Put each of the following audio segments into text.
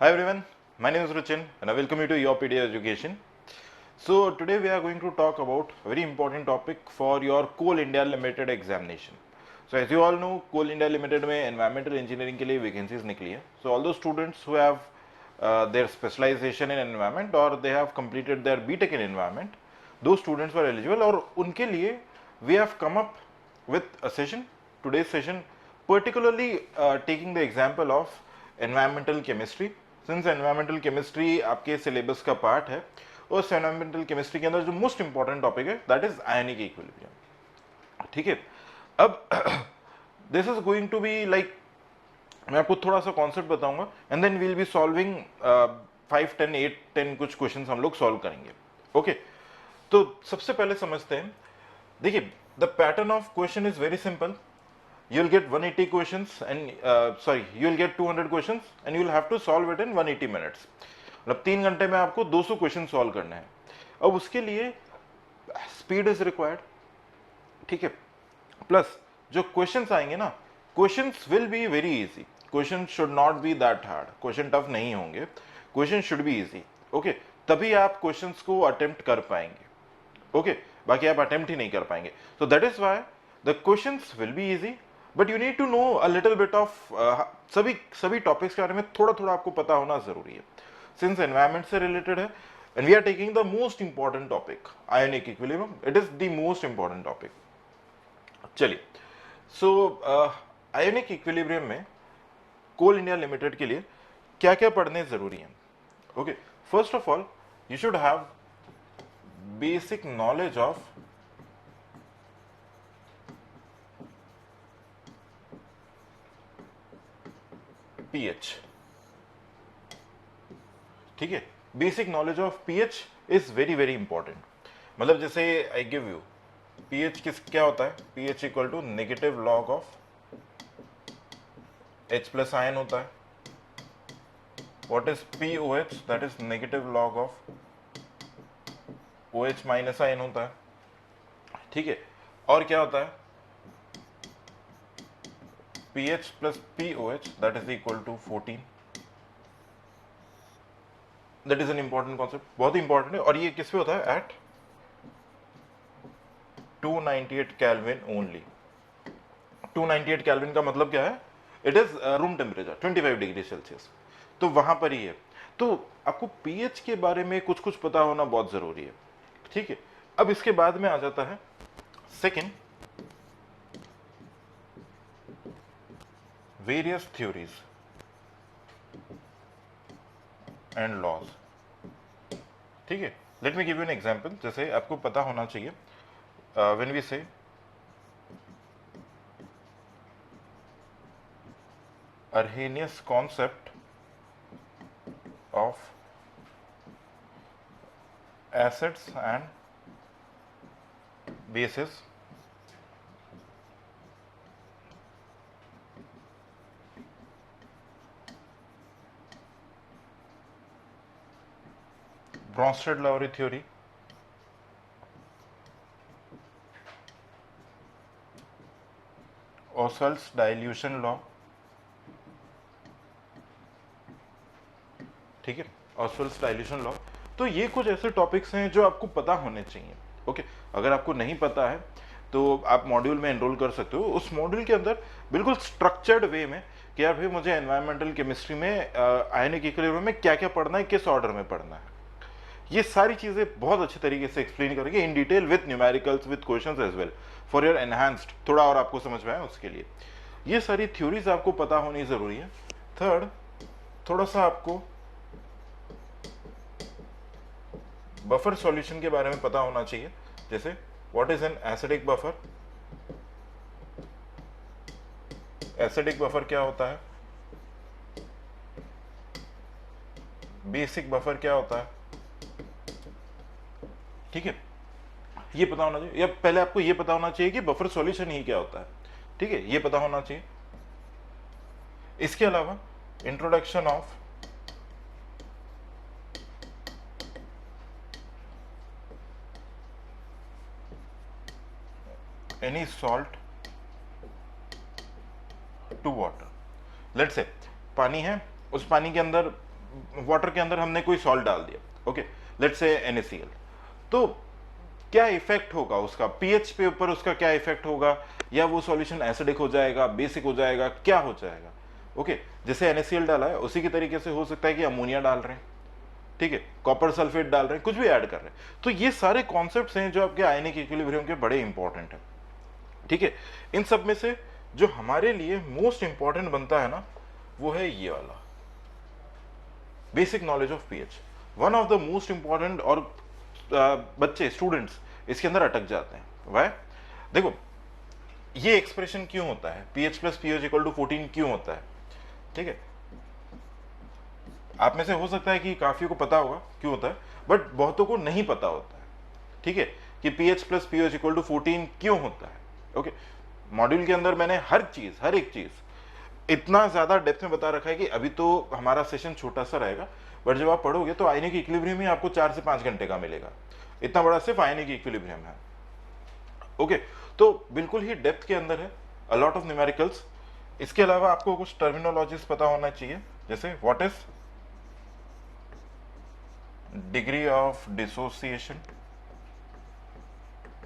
Hi everyone, my name is Ruchin and I welcome you to your PDA Education. So today we are going to talk about a very important topic for your Coal India Limited examination. So as you all know, Coal India Limited में environmental engineering के लिए vacancies निकली है. So all those students who have their specialization in environment or they have completed their BTech in environment, those students were eligible और उनके लिए we have come up with a session, today's session, particularly taking the example of environmental chemistry. Since environmental chemistry आपके syllabus का part है, उस environmental chemistry के अंदर जो मोस्ट इंपॉर्टेंट टॉपिक है दैट इज आयनिक इक्विलिब्रियम. ठीक है, अब this is going to be like, मैं आपको थोड़ा सा कॉन्सेप्ट बताऊंगा and then we'll be solving 5, 10, 8, 10 कुछ क्वेश्चंस हम लोग सॉल्व करेंगे. ओके, तो सबसे पहले समझते हैं. देखिए, the pattern of question is very simple. You'll get 180 questions and you'll get 200 questions and you'll have to solve it in 180 minutes. मतलब 3 घंटे में आपको 200 क्वेश्चन सॉल्व करने हैं. अब उसके लिए स्पीड इज रिक्वायर्ड. ठीक है, प्लस जो क्वेश्चंस आएंगे ना, questions will be very easy. Question should not be that hard. Question tough नहीं होंगे, question should be easy. Okay, तभी आप क्वेश्चंस को अटेम्प्ट कर पाएंगे. ओके, बाकी आप अटेम्प्ट ही नहीं कर पाएंगे. So that is why the questions will be easy, but you need to know a little bit of सभी टॉपिक्स के बारे में थोड़ा थोड़ा आपको पता होना जरूरी है. सिंस एनवायरमेंट से रिलेटेड है and we are taking the most important topic ionic equilibrium. It is the most important topic. चलिए, सो आयनिक इक्विलिब्रियम में कोल इंडिया लिमिटेड के लिए क्या क्या पढ़ने जरूरी है. Okay, first of all you should have basic knowledge of pH. ठीक है, basic knowledge of pH is very very important. मतलब जैसे आई गिव यू पीएच क्या होता है. PH equal to negative log of H plus ion होता है. What is POH? That is negative log of OH minus ion होता है. ठीक है, और क्या होता है pH plus POH, that is equal to 14. That is an important concept, बहुत इंपॉर्टेंट है. और ये किस पे होता है? Eight 298 kelvin only. 298 केल्विन का मतलब क्या है? It is room temperature 25 degree Celsius. तो वहां पर ही है. तो आपको पीएच के बारे में कुछ कुछ पता होना बहुत जरूरी है. ठीक है, अब इसके बाद में आ जाता है second, various theories and laws. ठीक है, let me give you an example. जैसे आपको पता होना चाहिए व्हेन वी से Arrhenius concept of acids and bases. Bronsted-Lowry theory, Oswald's dilution law. ठीक है, Oswald's dilution law. तो ये कुछ ऐसे टॉपिक्स हैं जो आपको पता होने चाहिए. ओके, अगर आपको नहीं पता है तो आप मॉड्यूल में एनरोल कर सकते हो. उस मॉड्यूल के अंदर बिल्कुल स्ट्रक्चर्ड वे में कि यार भाई मुझे एनवायरमेंटल केमिस्ट्री में आयनिक इक्विलिब्रियम में क्या क्या पढ़ना है, किस ऑर्डर में पढ़ना है, ये सारी चीजें बहुत अच्छे तरीके से एक्सप्लेन करेंगे in detail with numericals with questions as well for your enhanced, थोड़ा और आपको समझ में आए उसके लिए. ये सारी थ्योरीज आपको पता होनी जरूरी है. थर्ड, थोड़ा सा आपको बफर सॉल्यूशन के बारे में पता होना चाहिए. जैसे what is an acidic buffer. Acidic buffer क्या होता है, बेसिक बफर क्या होता है. ठीक है, ये पता होना चाहिए. या पहले आपको ये पता होना चाहिए कि बफर सॉल्यूशन ही क्या होता है. ठीक है, ये पता होना चाहिए. इसके अलावा introduction of any salt to water. Let's say पानी है, उस पानी के अंदर वाटर के अंदर हमने कोई सॉल्ट डाल दिया, ओके, लेट्स से NaCl, तो क्या इफेक्ट होगा उसका पीएच पे ऊपर, उसका क्या इफेक्ट होगा, या वो सॉल्यूशन एसिडिक हो जाएगा, बेसिक हो जाएगा, क्या हो जाएगा? ओके, जैसे NaCl डाला है उसी की तरीके से हो सकता है कि अमोनिया डाल रहे हैं, ठीक है, कॉपर सल्फेट डाल रहे हैं, कुछ भी ऐड कर रहे हैं। तो ये सारे कॉन्सेप्ट्स हैं जो आपके आयनिक इक्विलिब्रियम के बड़े इंपॉर्टेंट हैं, ठीक है। इन सब में से जो हमारे लिए मोस्ट इंपॉर्टेंट बनता है ना, वो है ये वाला basic knowledge of pH, one of the most important. और बच्चे स्टूडेंट्स इसके अंदर अटक जाते हैं। वाई? देखो, ये एक्सप्रेशन क्यों होता है, पीएच प्लस पीओच इक्वल टू 14 क्यों होता है, ठीक है। आप में से हो सकता है कि काफियों को पता होगा क्यों होता है, बट बहुतों को नहीं पता होता है, ठीक है, कि पीएच प्लस पीओच इक्वल टू 14 क्यों होता है। ओके, मॉड्यूल के अंदर मैंने हर एक चीज इतना ज्यादा डेप्थ में बता रखा है कि अभी तो हमारा सेशन छोटा सा रहेगा, बट जब आप पढ़ोगे तो आयनिक इक्विलिब्रियम ही आपको 4 से 5 घंटे का मिलेगा। इतना बड़ा सिर्फ आयनिक इक्विलिब्रियम है। ओके, तो बिल्कुल ही डेप्थ के अंदर है, अ लॉट ऑफ न्यूमेरिकल्स। इसके अलावा आपको कुछ टर्मिनोलॉजीज पता होना चाहिए, जैसे what is degree of dissociation,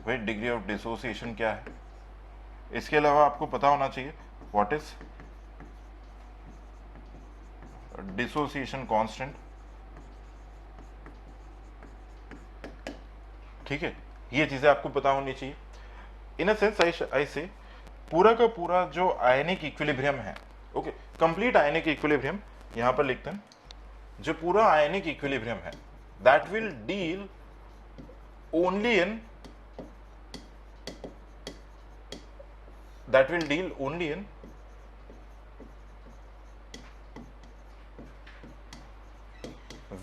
भाई डिग्री ऑफ डिसोसिएशन क्या है। इसके अलावा आपको पता होना चाहिए व्हाट इज डिसोसिएशन कांस्टेंट, ठीक है, ये चीजें आपको पता होनी चाहिए। इन अ सेंस आई से पूरा का पूरा जो आयनिक इक्विलिब्रियम है, ओके, कंप्लीट आयनिक इक्विलिब्रियम यहां पर लिखते हैं, जो पूरा आयनिक इक्विलिब्रियम है that will deal only in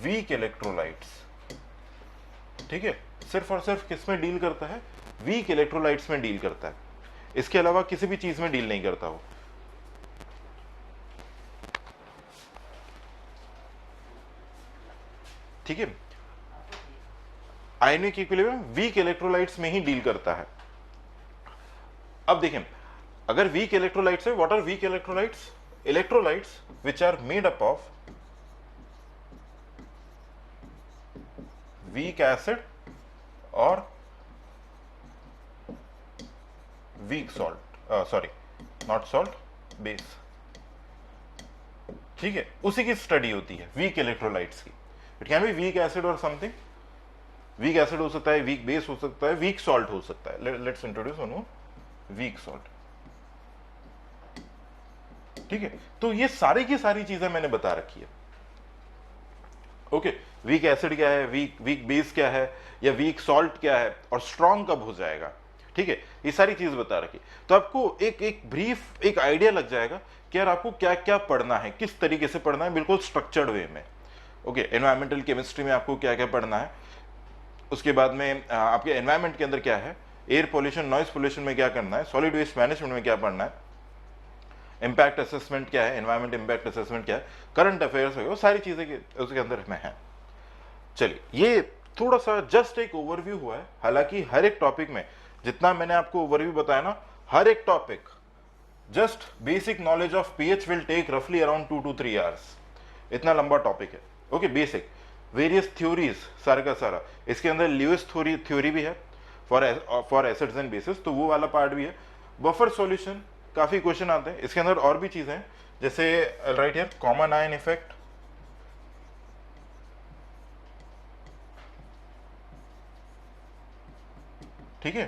weak electrolytes, ठीक है, सिर्फ और सिर्फ किस में डील करता है, वीक इलेक्ट्रोलाइट्स में डील करता है, इसके अलावा किसी भी चीज में डील नहीं करता वो, ठीक है। आयनिक इक्विलिब्रियम वीक इलेक्ट्रोलाइट्स में ही डील करता है। अब देखें, अगर वीक इलेक्ट्रोलाइट्स है, what are weak electrolytes, electrolytes which are made up of weak acid और weak salt, sorry not salt, base, ठीक है, उसी की स्टडी होती है वीक इलेक्ट्रोलाइट्स की। It can be weak acid और समथिंग, वीक एसिड हो सकता है, वीक बेस हो सकता है, वीक सॉल्ट हो सकता है। Let's introduce one weak salt, ठीक है। तो ये सारी की सारी चीजें मैंने बता रखी है। ओके, वीक एसिड क्या है, वीक बेस क्या है, या वीक सॉल्ट क्या है, और स्ट्रॉन्ग कब हो जाएगा, ठीक है, ये सारी चीज बता रखी। तो आपको एक ब्रीफ एक आइडिया लग जाएगा कि यार आपको क्या क्या पढ़ना है, किस तरीके से पढ़ना है, बिल्कुल स्ट्रक्चर्ड वे में। ओके, एनवायरमेंटल केमिस्ट्री में आपको क्या क्या पढ़ना है, उसके बाद में आपके एनवायरमेंट के अंदर क्या है, एयर पोल्यूशन नॉइज पोल्यूशन में क्या करना है, सॉलिड वेस्ट मैनेजमेंट में क्या पढ़ना है, इंपैक्ट असेसमेंट क्या है, एनवायरमेंट इंपैक्ट असेसमेंट क्या है, करंट अफेयर्स वगैरह सारी चीजें उसके अंदर में है। चलिए, ये थोड़ा सा जस्ट एक ओवरव्यू हुआ है, हालांकि हर एक टॉपिक में जितना मैंने आपको ओवरव्यू बताया ना, हर एक topic just basic knowledge of pH will take रफली अराउंड 2 to 3 आवर्स, इतना लंबा टॉपिक है। ओके, बेसिक वेरियस थ्योरीज सारा का सारा, इसके अंदर ल्यूइस थ्योरी भी है फॉर एसिड्स एंड बेसिस, तो वो वाला पार्ट भी है। बफर सॉल्यूशन काफी क्वेश्चन आते हैं इसके अंदर, और भी चीजें हैं जैसे right here common ion effect, ठीक है,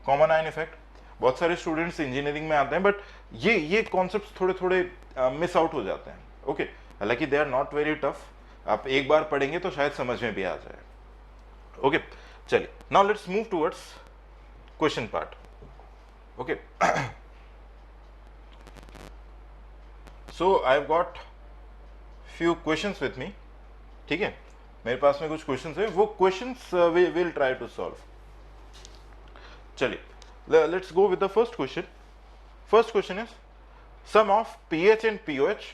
कॉमन आयन इफेक्ट बहुत सारे स्टूडेंट्स इंजीनियरिंग में आते हैं, बट ये कॉन्सेप्ट्स थोड़े थोड़े मिस आउट हो जाते हैं। ओके, हालांकि they are not very tough, आप एक बार पढ़ेंगे तो शायद समझ में भी आ जाए। ओके, चलिए, now let's move towards question part. Okay, so I have got few questions with me, ठीक है, मेरे पास में कुछ क्वेश्चंस है, वो questions we will try to solve. चलिए, let's go with the first question. First question is sum of pH and pOH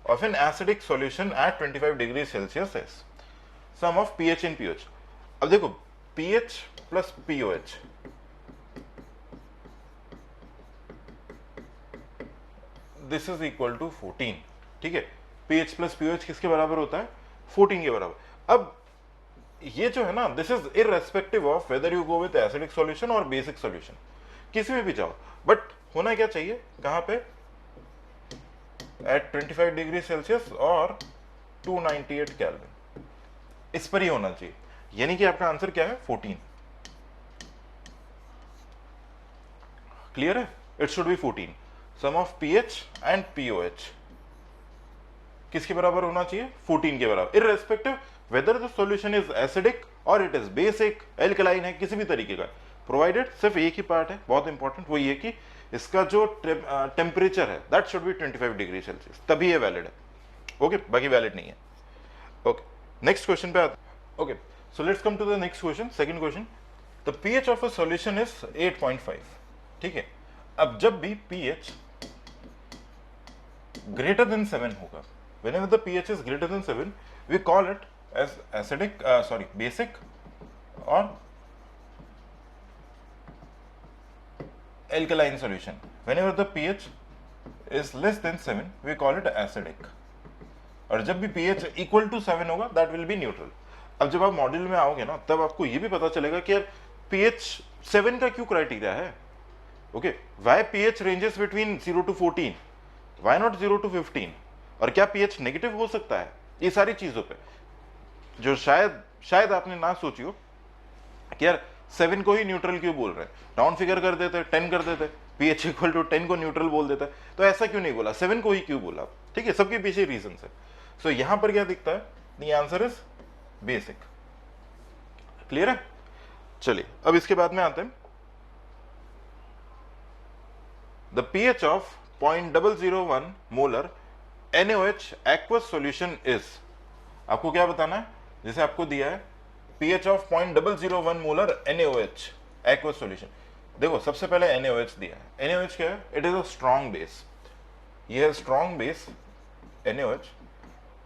of an acidic solution at 25 degrees Celsius is sum of pH and pOH. अब देखो, pH plus pOH, this is equal to 14, ठीक है, pH plus pOH किसके बराबर होता है? 14 के बराबर। अब ये जो है ना, this is irrespective of whether you go with acidic solution और बेसिक सॉल्यूशन, किसी में भी जाओ, बट होना क्या चाहिए, कहां पे? एट 25 डिग्री सेल्सियस और 298 केल्विन, इस पर ही होना चाहिए। यानी कि आपका आंसर क्या है? 14। क्लियर है? It should be 14। Sum of pH and pOH किसके बराबर होना चाहिए? 14 के बराबर, irrespective whether the solution is acidic और इट इज बेसिक, एल्कलाइन है, किसी भी तरीके का, प्रोवाइडेड सिर्फ एक ही पार्ट है बहुत इंपॉर्टेंट, वो ये कि इसका जो टेम्परेचर है that should be 25 degree Celsius, तभी ये वैलिड है। ओके, बाकी वैलिड नहीं है। ओके, नेक्स्ट क्वेश्चन पे आते। Okay, so let's come to the next question, second question. The pH of a solution is 8.5। ठीक है, अब जब भी पीएच ग्रेटर देन 7 होगा, whenever the pH is greater than 7 we call it as acidic, basic or alkaline solution. Whenever the pH is less than 7 we call it acidic, और जब भी pH equal to 7 होगा that will be neutral. अब जब आप module में आओगे ना, तब आपको ये भी पता चलेगा कि यार pH 7 का क्यों क्राइटेरिया है। Okay, why pH ranges between 0 to 14, why not 0 to 15, और क्या pH नेगेटिव हो सकता है, ये सारी चीजों पे जो शायद आपने ना सोची हो कि यार 7 को ही न्यूट्रल क्यों बोल रहे हैं, राउंड फिगर कर देते, 10 कर देते, pH इक्वल टू 10 को न्यूट्रल बोल देता है, तो ऐसा क्यों नहीं बोला, 7 को ही क्यों बोला? ठीक है, सबके पीछे रीजन है। सो यहां पर क्या दिखता है? The answer is basic. Clear है? चलिए अब इसके बाद में आते हैं, the pH of 0.001 molar NaOH aqueous solution is, आपको क्या बताना है? जैसे आपको दिया है pH of 0.001 molar NaOH aqueous solution। देखो सबसे पहले NaOH दिया है। NaOH क्या है? It is a strong base, ये है स्ट्रॉन्ग बेस NaOH।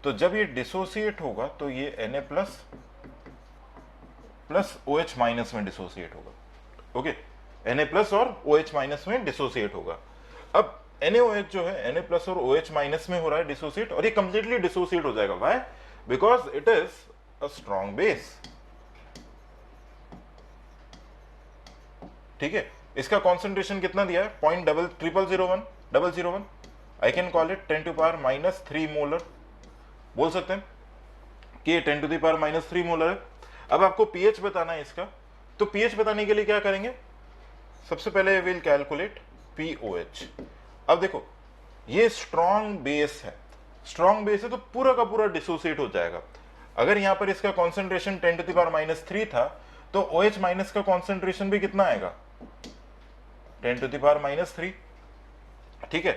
तो जब ये डिसोसिएट होगा तो ये Na plus plus OH minus में डिसोसिएट होगा। ओके, Na प्लस और OH माइनस में डिसोसिएट होगा। अब NaOH जो है Na प्लस और OH माइनस में हो रहा है डिसोसिएट, और ये कंप्लीटली डिसोसिएट हो जाएगा। Why? Because it is a strong base. ठीक है, इसका कॉन्सेंट्रेशन कितना दिया है? 0.00001। I can call it 10 to power -3 molar, बोल सकते हैं कि ये 10 टू द पावर -3 मोलर है। अब आपको pH बताना है इसका, तो pH बताने के लिए क्या करेंगे? सबसे पहले विल कैलकुलेट pOH। अब देखो ये स्ट्रॉन्ग बेस है, स्ट्रॉन्ग बेस है तो पूरा का पूरा डिसोसिएट हो जाएगा। अगर यहां पर इसका कॉन्सेंट्रेशन 10 टू द पावर -3 था, तो OH माइनस का कॉन्सेंट्रेशन भी कितना आएगा? 10 टू द पावर -3। ठीक है,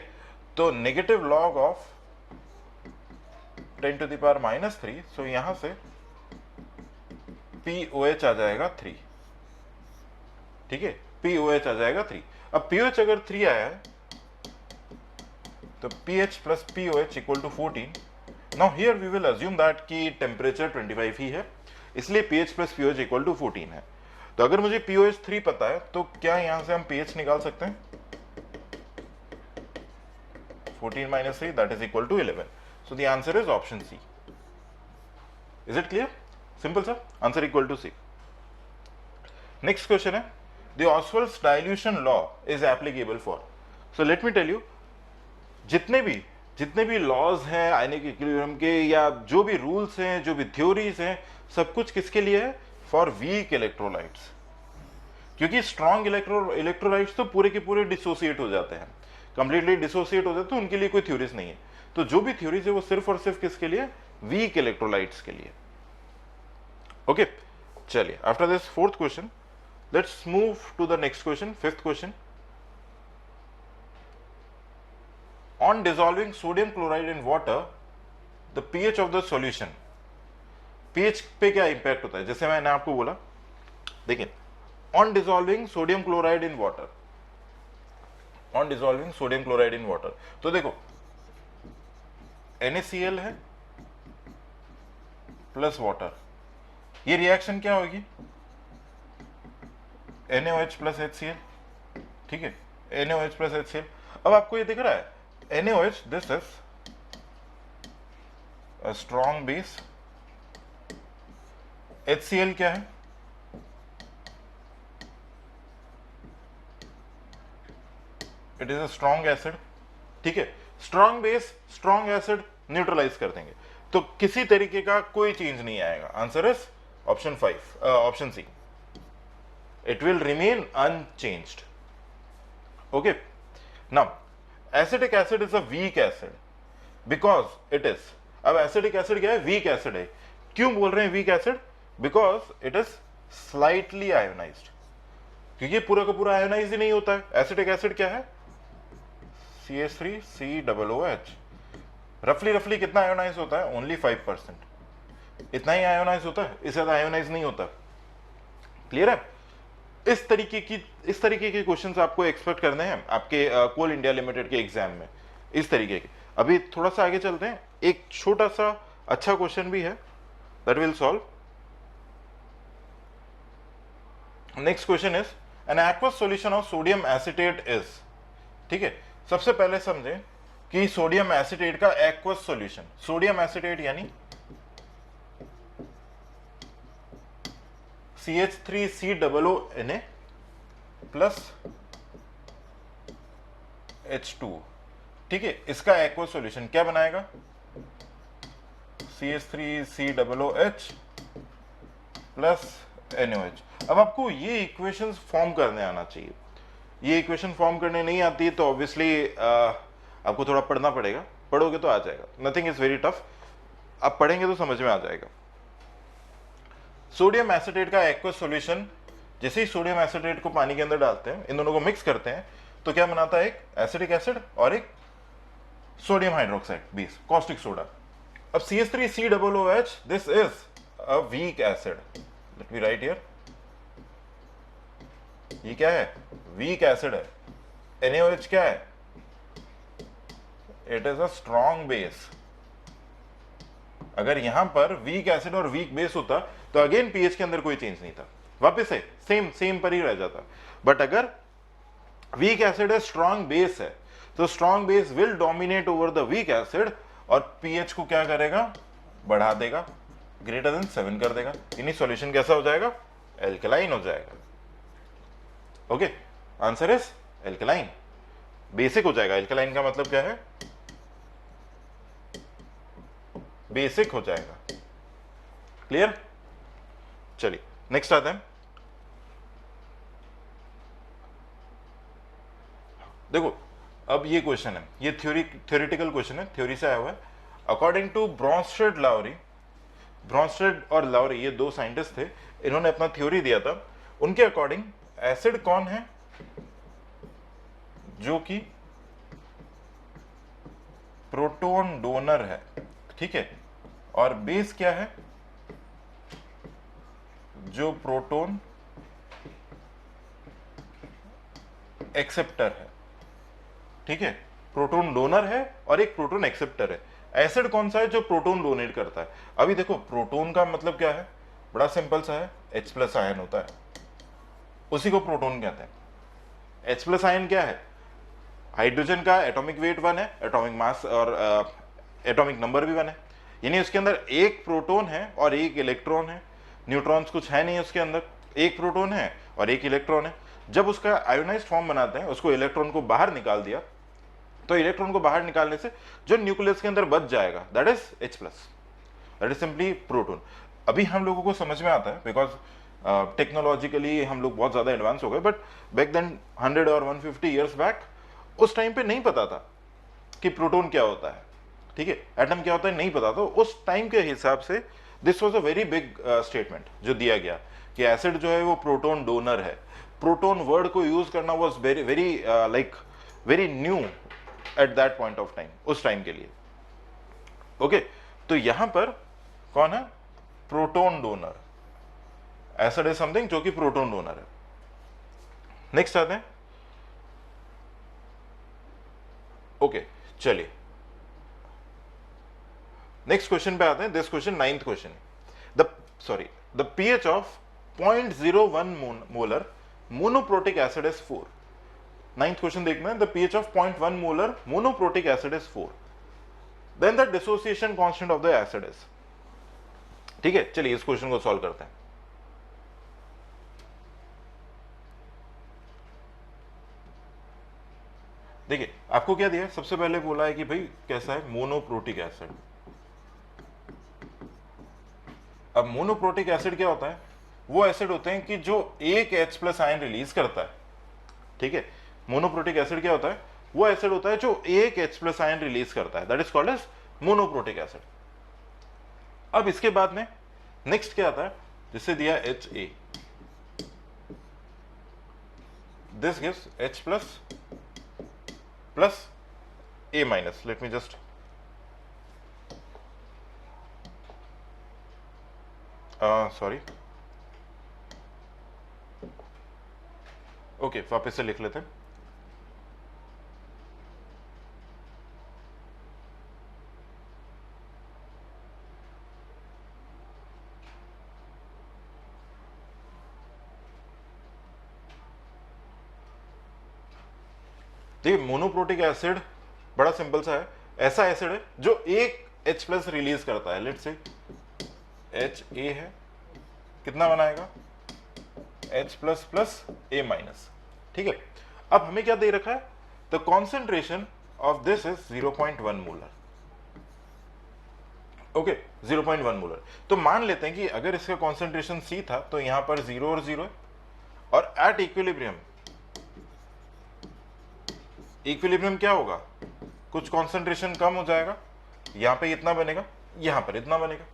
तो negative log of 10 to the power -3, so यहां से pOH आ जाएगा 3। ठीक है, pOH आ जाएगा 3। अब pOH अगर 3 आया है तो pH plus pOH equal to 14। Now here we will assume that कि टेम्परेचर 25 ही है, इसलिए pH plus pOH equal to 14 है। तो अगर मुझे pOH 3 पता है तो क्या यहां से हम pH निकाल सकते हैं? 14 minus 3 that is equal to 11। So the answer is option C. Is it clear? Simple sir, answer equal to C. Next question है, the Ostwald's dilution law is applicable for. So let me tell you, जितने भी laws हैं ionic equilibrium के, या जो भी rules हैं, जो भी थ्योरीज हैं, सब कुछ किसके लिए है? For weak electrolytes. क्योंकि स्ट्रॉन्ग इलेक्ट्रोलाइट्स तो पूरे के पूरे डिसोसिएट हो जाते हैं, कंप्लीटली डिसोसिएट हो जाते हैं, तो उनके लिए कोई थ्योरीज नहीं है। तो जो भी थ्योरीज है वो सिर्फ और सिर्फ किसके लिए? वीक इलेक्ट्रोलाइट्स के लिए। ओके, चलिए after this fourth question let's move to the next question, fifth question. On dissolving sodium chloride in water, the pH of the solution, pH पे क्या इम्पैक्ट होता है? जैसे मैंने आपको बोला, देखिए on dissolving sodium chloride in water, on dissolving sodium chloride in water, तो देखो NaCl है प्लस वाटर, ये रिएक्शन क्या होगी? NaOH plus HCl। ठीक है, NaOH प्लस HCl। अब आपको ये दिख रहा है NaOH, this is a strong base. HCl क्या है? It is a strong acid. ठीक है, strong base strong acid neutralize कर देंगे, तो किसी तरीके का कोई चेंज नहीं आएगा. Answer is option 5, option C. It will remain unchanged. Okay. Now, acetic acid is a weak acid because it is. अब acetic acid क्या है? Weak acid है. क्यों बोल रहे हैं weak acid? Because it is slightly ionized. क्योंकि पूरा का पूरा आयोनाइज ही नहीं होता है. एसिटिक एसिड क्या है? CH3COOH. रफली कितना आयोनाइज होता है? ओनली 5%. इतना ही आयोनाइज होता है, इससे ज्यादा आयोनाइज नहीं होता. क्लियर है? इस तरीके के क्वेश्चंस आपको एक्सपेक्ट करने हैं आपके कोल इंडिया लिमिटेड के एग्जाम में, इस तरीके के. अभी थोड़ा सा आगे चलते हैं. एक छोटा सा अच्छा क्वेश्चन भी है that will solve. Next question is an aqueous solution of sodium acetate is. ठीक है, सबसे पहले समझें कि सोडियम एसिटेट का एक्वस सॉल्यूशन, सोडियम एसिटेट यानी CH3COONA प्लस H2. ठीक है, इसका एक्वस सॉल्यूशन क्या बनाएगा? CH3COOH plus NOH. अब आपको ये इक्वेशंस फॉर्म करने आना चाहिए. ये इक्वेशन फॉर्म करने नहीं आती है तो ऑब्वियसली आपको थोड़ा पढ़ना पड़ेगा. पढ़ोगे तो आ जाएगा, नथिंग इज वेरी टफ. आप पढ़ेंगे तो समझ में आ जाएगा. सोडियम एसिटेट का एक्वस सॉल्यूशन, जैसे ही सोडियम एसिटेट को पानी के अंदर डालते हैं, इन दोनों को मिक्स करते हैं, तो क्या बनाता है? एक एसिटिक एसिड और एक sodium hydroxide base, caustic soda. अब CH3COOH, this is a weak acid. Let me right here. ये क्या है? वीक एसिड है. NaOH क्या है? It is a strong base. अगर यहां पर वीक एसिड और वीक बेस होता तो अगेन पीएच के अंदर कोई चेंज नहीं था, वापस से सेम पर ही रह जाता. बट अगर वीक एसिड है, स्ट्रॉन्ग बेस है, तो strong base will dominate over the week acid और पीएच को क्या करेगा? बढ़ा देगा, ग्रेटर देन 7 कर देगा. यानी सॉल्यूशन कैसा हो जाएगा? एल्कलाइन हो जाएगा. Okay, answer is alkaline. Basic हो जाएगा. एल्कलाइन का मतलब क्या है? बेसिक हो जाएगा. क्लियर? चलिए नेक्स्ट आते हैं. देखो, अब ये क्वेश्चन है, ये थ्योरेटिकल क्वेश्चन है, थ्योरी से आया हुआ है. According to Bronsted Lowry, Bronsted और लाउरी ये दो साइंटिस्ट थे, इन्होंने अपना थ्योरी दिया था. उनके अकॉर्डिंग एसिड कौन है जो कि प्रोटॉन डोनर है, ठीक है, और बेस क्या है? जो प्रोटॉन एक्सेप्टर है. ठीक है, प्रोटॉन डोनर है और एक प्रोटॉन एक्सेप्टर है. एसिड कौन सा है? जो प्रोटॉन डोनेट करता है. अभी देखो, प्रोटॉन का मतलब क्या है? बड़ा सिंपल सा है, H+ आयन होता है, उसी को प्रोटॉन कहते हैं. H+ आयन क्या है? हाइड्रोजन का एटॉमिक वेट 1 है, एटॉमिक मास और एटॉमिक नंबर भी 1 है. यानी उसके अंदर एक प्रोटॉन है और एक इलेक्ट्रॉन है. न्यूट्रॉन्स कुछ है नहीं उसके अंदर, एक प्रोटॉन है और एक इलेक्ट्रॉन है. जब उसका आयोनाइज्ड फॉर्म बनाते हैं, उसको इलेक्ट्रॉन को बाहर निकाल दिया, तो इलेक्ट्रॉन को बाहर निकालने से जो न्यूक्लियस के अंदर बच जाएगा, that is H+, that is simply proton. अभी हम लोगों को समझ में आता है बिकॉज टेक्नोलॉजिकली हम लोग बहुत ज्यादा एडवांस हो गए. बट बैक देन 100 और 150 ईयर्स बैक, उस टाइम पे नहीं पता था कि प्रोटॉन क्या होता है. ठीक है, एटम क्या होता है नहीं पता. तो उस टाइम के हिसाब से this was a very big statement जो दिया गया कि एसिड जो है वो प्रोटॉन डोनर है. प्रोटॉन वर्ड को यूज करना was very very new at that point of time, उस टाइम के लिए. ओके, तो यहां पर कौन है? Proton donor. Acid is something जो कि प्रोटॉन डोनर है. नेक्स्ट आते हैं. ओके, चलिए नेक्स्ट क्वेश्चन पे आते हैं. This question 9th question. The pH of 0.01 molar monoprotic acid is 4. 9th question देखना है. The pH of 0.1 molar monoprotic acid is 4. Then the dissociation constant of the acid is. ठीक है, चलिए इस क्वेश्चन को सॉल्व करते हैं। देखिए आपको क्या दिया है, सबसे पहले बोला है कि भाई कैसा है, मोनोप्रोटिक एसिड। अब मोनोप्रोटिक एसिड क्या होता है, वो एसिड होते हैं कि जो एक H प्लस आयन रिलीज करता है। ठीक है, मोनोप्रोटिक एसिड क्या होता है, वो एसिड होता है जो एक H प्लस आयन रिलीज करता है, that is called as monoprotic acid. अब इसके बाद में नेक्स्ट क्या आता है, जिससे दिया Ha, this gives H plus plus A minus. Let me just sorry, okay वापस से लिख लेते हैं। देखिए मोनोप्रोटिक एसिड बड़ा सिंपल सा है, ऐसा एसिड है जो एक H प्लस रिलीज करता है। लेट से HA है, कितना बनाएगा, H plus plus A minus. ठीक है, अब हमें क्या दे रखा है, the concentration of this is 0.1 molar. Okay 0.1 molar. तो मान लेते हैं कि अगर इसका कॉन्सेंट्रेशन C था तो यहां पर 0 और 0 है, और एट इक्विलिब्रियम क्या होगा, कुछ कॉन्सेंट्रेशन कम हो जाएगा, यहां पे इतना बनेगा, यहां पर इतना बनेगा,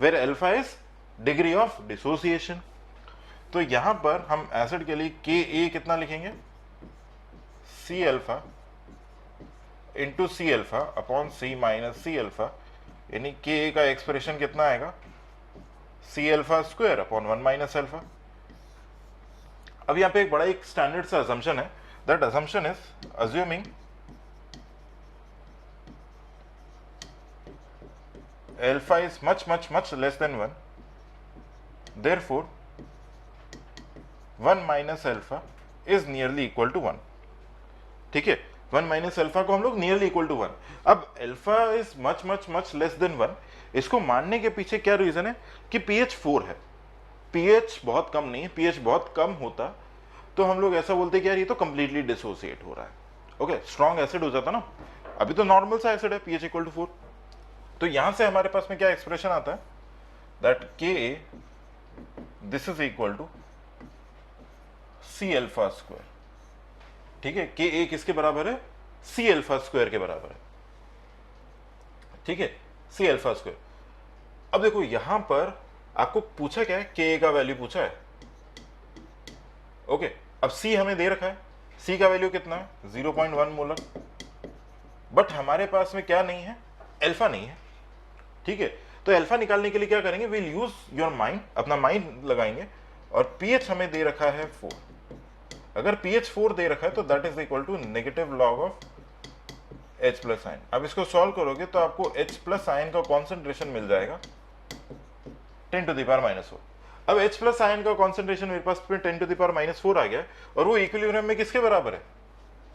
where alpha is degree of dissociation. तो यहां पर हम एसिड के लिए Ka कितना लिखेंगे, C alpha into C alpha upon C minus C alpha, यानी Ka का एक्सप्रेशन कितना आएगा, C alpha square upon 1 minus alpha. अब यहां पे एक बड़ा एक स्टैंडर्ड सा असम्पशन है, that assumption is assuming alpha is much much much less than 1, therefore 1 minus alpha is nearly equal to 1। ठीक है, 1 माइनस अल्फा को हम लोग नियरली इक्वल टू 1। अब alpha is much much much less than 1, इसको मानने के पीछे क्या रीजन है कि pH 4 है, pH बहुत कम नहीं है, pH बहुत कम होता तो हम लोग ऐसा बोलते कि यार ये तो कंप्लीटली डिसोसिएट हो रहा है। ओके, स्ट्रॉन्ग एसिड हो जाता ना, अभी तो नॉर्मल सा एसिड है, pH इक्वल टू 4। तो यहां से हमारे पास में क्या एक्सप्रेशन आता है, that Ka this is equal to C alpha square. ठीक है, Ka किसके बराबर है, C अल्फा स्क्वायर के बराबर है। ठीक है, C अल्फा स्क्वायर। अब देखो यहां पर आपको पूछा क्या है, Ka का वैल्यू पूछा है। ओके, अब C हमें दे रखा है, C का वैल्यू कितना है, 0.1 मोलर, बट हमारे पास में क्या नहीं है, अल्फा नहीं है। ठीक है, तो अल्फा निकालने के लिए क्या करेंगे, विल यूज योर माइंड, अपना माइंड लगाएंगे, और pH हमें दे रखा है 4। अगर pH 4 दे रखा है तो that is equal to negative log of H plus ion. अब इसको सॉल्व करोगे तो आपको H प्लस आयन का कॉन्सेंट्रेशन मिल जाएगा 10 टू द पावर माइनस 4। अब H प्लस आयन का कॉन्सेंट्रेशन मेरे पास 10 टू द पावर माइनस 4 आ गया, और वो इक्विलिब्रियम में किसके बराबर है,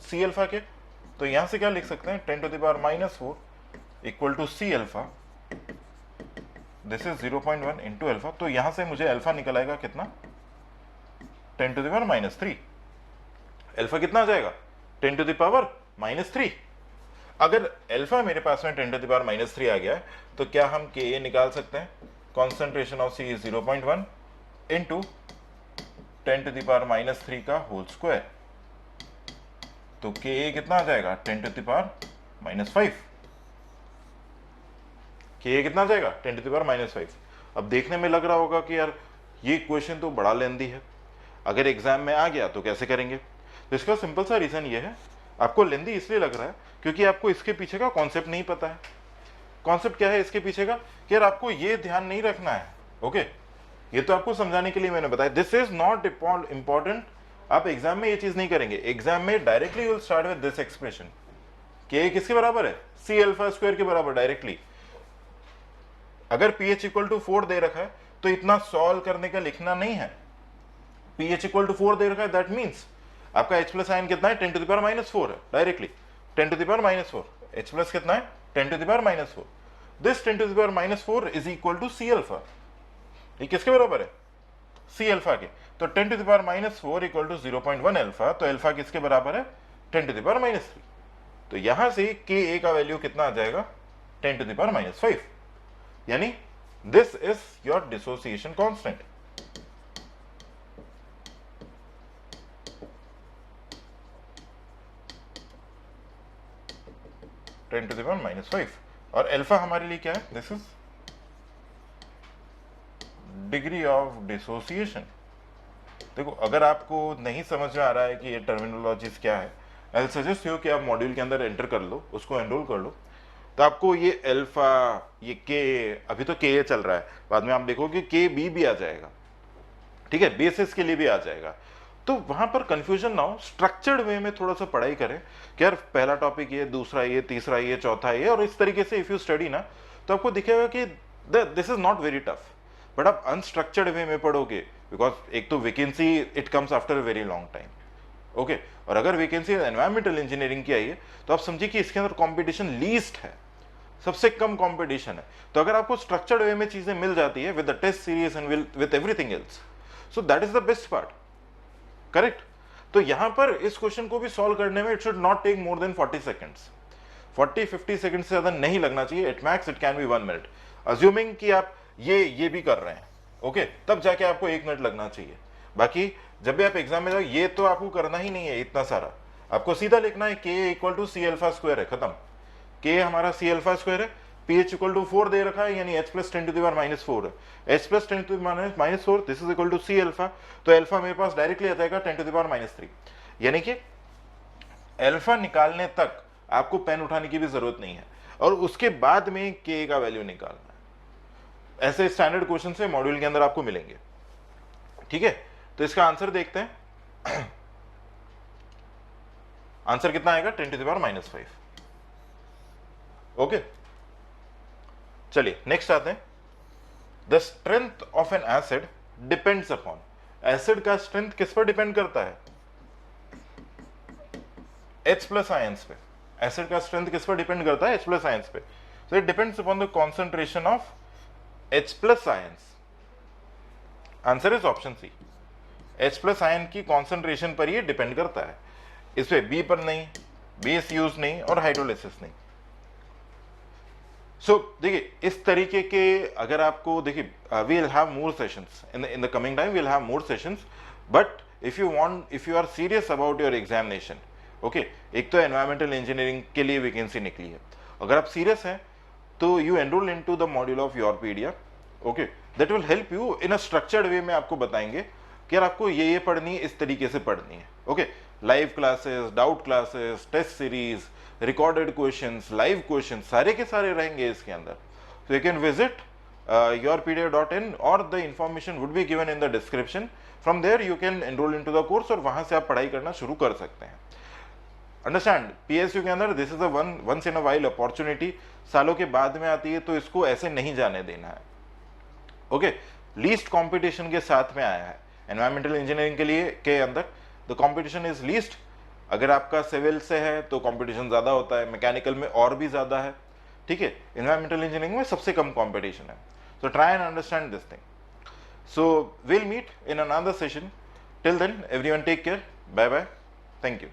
C अल्फा के। तो यहां से क्या लिख सकते हैं, 10 to the power minus 4 equal to C alpha, this is 0.1 into alpha. तो यहां से मुझे अल्फा निकल आएगा कितना, 10 to the power minus 3। Alpha कितना आ जाएगा, 10 टू द पावर माइनस 3। अगर अल्फा मेरे पास में 10 टू द पावर माइनस 3 आ गया है, तो क्या हम Ka निकाल सकते हैं, concentration of C is 0.1 into 10 to the power minus 3 का होल स्क्वायर। तो Ka कितना आ जाएगा, 10 to the power minus 5। Ka कितना आ जाएगा, 10 टू द पावर माइनस 5। अब देखने में लग रहा होगा कि यार ये क्वेश्चन तो बड़ा लेंदी है, अगर एग्जाम में आ गया तो कैसे करेंगे। तो इसका सिंपल सा रीजन ये है, आपको लेंदी इसलिए लग रहा है क्योंकि आपको इसके पीछे का कॉन्सेप्ट नहीं पता है। कॉन्सेप्ट क्या है इसके पीछे का, कि यार आपको ये ध्यान नहीं रखना है। ओके, ये तो आपको समझाने के लिए मैंने बताया, दिस इज नॉट इंपॉर्टेंट। आप एग्जाम में ये चीज नहीं करेंगे, एग्जाम में directly you will start with this expression, Ka किसके बराबर है, C अल्फा स्क्वायर के बराबर डायरेक्टली। अगर pH इक्वल टू 4 दे रखा है तो इतना सॉल्व करने का लिखना नहीं है, pH इक्वल टू 4 दे रखा है, दैट मीन्स आपका H प्लस आयन कितना है, 10 टू द पावर माइनस 4 है, directly 10 to the power minus 4। h plus कितना है 10 to the power minus 4. This 10 to the power minus 4 is equal to C alpha. ये किसके बराबर है सी अल्फा के. तो 10 to the power minus 4 equal to 0.1 alpha. तो अल्फा किसके बराबर है 10 टू द पावर माइनस 3. तो यहां से के ए का वैल्यू कितना आ जाएगा 10 टू द पावर माइनस 5. यानी this is your dissociation constant. Ten to the power minus 5. और अल्फा हमारे लिए क्या है this is degree of dissociation. देखो अगर आपको नहीं समझ में आ रहा है कि ये टर्मिनोलॉजीज क्या है, आई सजेस्ट यू कि आप मॉड्यूल के अंदर एंटर कर लो, उसको एनरोल कर लो. तो आपको ये अल्फा, ये के, अभी तो के चल रहा है, बाद में आप देखोगे के बी भी आ जाएगा. ठीक है, बेसिस के लिए भी आ जाएगा. तो वहां पर कंफ्यूजन ना हो, स्ट्रक्चर्ड वे में थोड़ा सा पढ़ाई करें कि यार पहला टॉपिक ये, दूसरा ये, तीसरा ये, चौथा ये, और इस तरीके से इफ यू स्टडी ना तो आपको दिखेगा कि this is not very tough. But आप अनस्ट्रक्चर्ड वे में पढ़ोगे, बिकॉज एक तो vacancy it comes after a very long time. Okay, और अगर वैकेंसी एनवायरमेंटल इंजीनियरिंग की आई है तो आप समझिए कि इसके अंदर कंपटीशन लीस्ट है, सबसे कम कंपटीशन है. तो अगर आपको स्ट्रक्चर्ड वे में चीजें मिल जाती है with the test series and with everything else, so that is the best part. Correct. तो यहां पर इस क्वेश्चन को भी सॉल्व करने में it should not take more than 40 seconds. 40-50 second से ज्यादा नहीं लगना चाहिए. At max it can be 1 minute, assuming कि आप ये भी कर रहे हैं. ओके, तब जाके आपको 1 मिनट लगना चाहिए. बाकी जब भी आप एग्जाम में जाओ ये तो आपको करना ही नहीं है इतना सारा. आपको सीधा लिखना है K equal to C alpha square है, खत्म. के हमारा सी अल्फा स्क्वायर है, पी एच इक्वल टू 4 दे रखा है, यानी H plus 10 to the power minus 4 है. H plus 10 to the power minus 4, this is equal to C alpha. तो अल्फा मेरे पास डायरेक्टली आ जाएगा 10 टू द पावर माइनस 3. यानी कि अल्फा निकालने तक आपको पेन उठाने की भी जरूरत नहीं है, और उसके बाद में के का वैल्यू निकालना है. ऐसे स्टैंडर्ड क्वेश्चन से मॉड्यूल के अंदर आपको मिलेंगे. ठीक है, तो इसका आंसर देखते हैं. आंसर कितना आएगा 10 to the power minus 5. Okay, चलिए नेक्स्ट आते हैं. The strength of an acid depends upon. Acid का स्ट्रेंथ किस पर डिपेंड करता है H प्लस आयंस पे. एसिड का स्ट्रेंथ किस पर डिपेंड करता है H प्लस आयंस पे. So it depends upon the concentration of H plus ions. Answer is option C. H plus ion की कॉन्सेंट्रेशन पर ये डिपेंड करता है, इस पे बी पर नहीं, बेस यूज नहीं, और हाइड्रोलिसिस नहीं. सो देखिए इस तरीके के अगर आपको देखिए we will have more sessions in the coming time, we will have more sessions. But if you are serious about your examination, okay, एक तो एनवायरमेंटल इंजीनियरिंग के लिए वैकेंसी निकली है, अगर आप सीरियस हैं तो you enroll into the module of Yourpedia. Okay, that will help you in a structured way में. आपको बताएंगे कि यार आपको ये पढ़नी है, इस तरीके से पढ़नी है. Okay, live classes, doubt classes, test series, recorded questions, live questions, सारे के सारे रहेंगे इसके अंदर. So you can visit yourpedia.in और the information would be given in the description. From there you can enroll into the course और वहां से आप पढ़ाई करना शुरू कर सकते हैं. अंडरस्टैंड, पीएसयू के अंदर this is a once in a while opportunity, सालों के बाद में आती है, तो इसको ऐसे नहीं जाने देना है. ओके, लीस्ट कंपटीशन के साथ में आया है एनवायरमेंटल इंजीनियरिंग के लिए के अंदर. The competition is least. अगर आपका सिविल से है तो कंपटीशन ज्यादा होता है, मैकेनिकल में और भी ज्यादा है. ठीक है, एनवायरमेंटल इंजीनियरिंग में सबसे कम कंपटीशन है. So try and understand this thing. So will meet in another session. Till then everyone take care. Bye bye. Thank you.